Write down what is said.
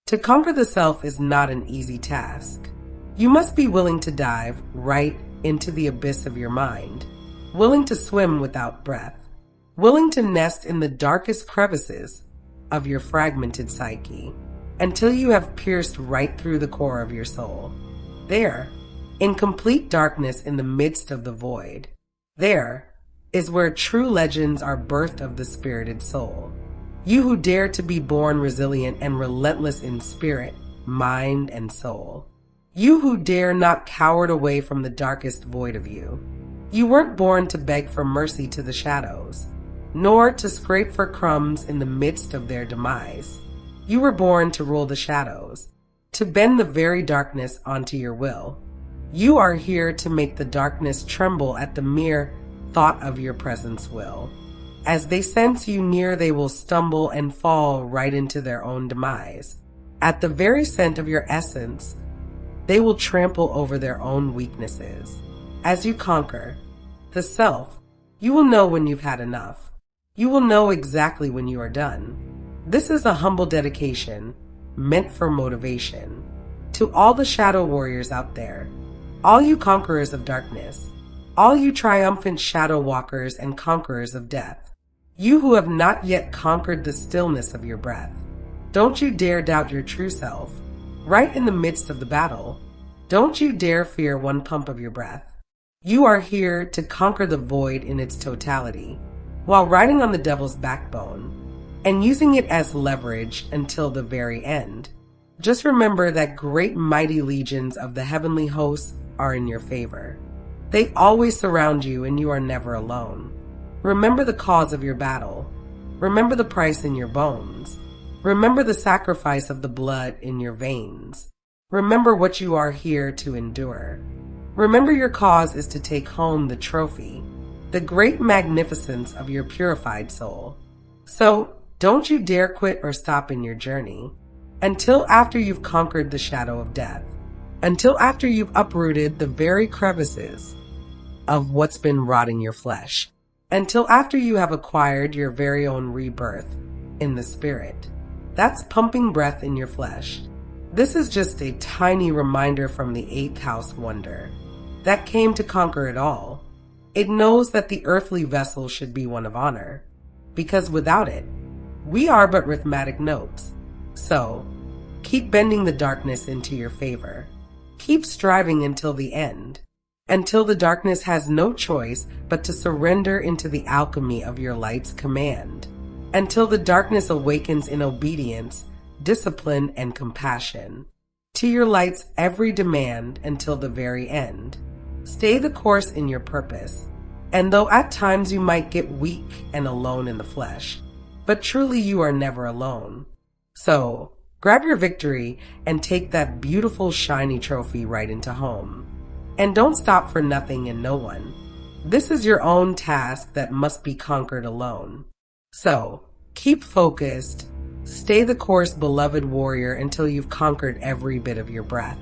To conquer the self is not an easy task. You must be willing to dive right into the abyss of your mind, willing to swim without breath, willing to nest in the darkest crevices of your fragmented psyche until you have pierced right through the core of your soul. There, in complete darkness in the midst of the void, there is where true legends are birthed of the spirited soul. You who dare to be born resilient and relentless in spirit, mind, and soul. You who dare not cower away from the darkest void of you. You weren't born to beg for mercy to the shadows, nor to scrape for crumbs in the midst of their demise. You were born to rule the shadows, to bend the very darkness onto your will. You are here to make the darkness tremble at the mere thought of your presence will. As they sense you near, they will stumble and fall right into their own demise. At the very scent of your essence, they will trample over their own weaknesses. As you conquer the self, you will know when you've had enough. You will know exactly when you are done. This is a humble dedication meant for motivation. To all the shadow warriors out there, all you conquerors of darkness, all you triumphant shadow walkers and conquerors of death, you who have not yet conquered the stillness of your breath, don't you dare doubt your true self. Right in the midst of the battle, don't you dare fear one pump of your breath. You are here to conquer the void in its totality, while riding on the devil's backbone and using it as leverage until the very end. Just remember that great mighty legions of the heavenly hosts are in your favor. They always surround you and you are never alone. Remember the cause of your battle. Remember the price in your bones. Remember the sacrifice of the blood in your veins. Remember what you are here to endure. Remember your cause is to take home the trophy, the great magnificence of your purified soul. So don't you dare quit or stop in your journey until after you've conquered the shadow of death, until after you've uprooted the very crevices of what's been rotting your flesh, until after you have acquired your very own rebirth in the spirit. That's pumping breath in your flesh. This is just a tiny reminder from the eighth house wonder that came to conquer it all. It knows that the earthly vessel should be one of honor, because without it, we are but rhythmic notes. So, keep bending the darkness into your favor. Keep striving until the end, until the darkness has no choice but to surrender into the alchemy of your light's command, until the darkness awakens in obedience, discipline, and compassion to your light's every demand until the very end. Stay the course in your purpose, and though at times you might get weak and alone in the flesh, but truly you are never alone. So, grab your victory and take that beautiful shiny trophy right into home. And don't stop for nothing and no one. This is your own task that must be conquered alone. So, keep focused, stay the course, beloved warrior, until you've conquered every bit of your breath.